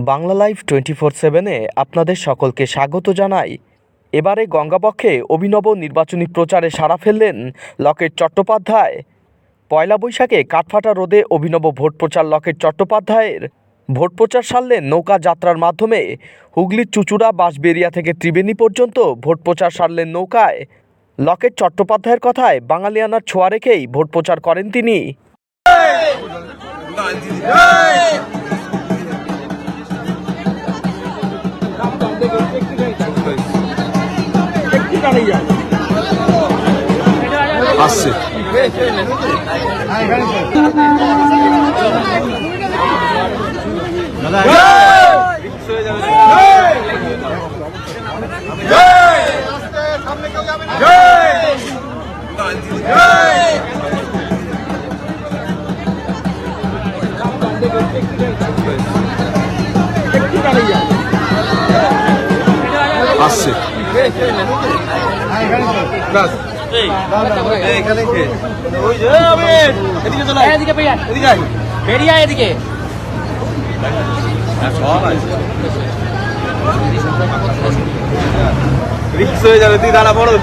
Bangla live 24/7-এ আপনাদের সকলকে স্বাগত জানাই। এবারে গঙ্গাবক্ষে অভিনব নির্বাচনী প্রচারে সাড়া ফেললেন লকেট চট্টোপাধ্যায়। পয়লা বৈশাখে কাঠফাটা রোদে অভিনব ভোট প্রচার লকেট চট্টোপাধ্যায়ের। ভোট প্রচার সারলেন নৌকা যাত্রার মাধ্যমে। হুগলির চুঁচুড়া বাঁশবেড়িয়া থেকে ত্রিবেণী পর্যন্ত ভোট প্রচার সারলেন নৌকায়। লকেট চট্টোপাধ্যায়ের কথায় বাঙালিয়ানার ছোঁয়া রেখেই ভোট প্রচার করেন তিনি। আসছে আসছে রিক্স হয়ে যাবে, তুই দাঁড়া পড়ো।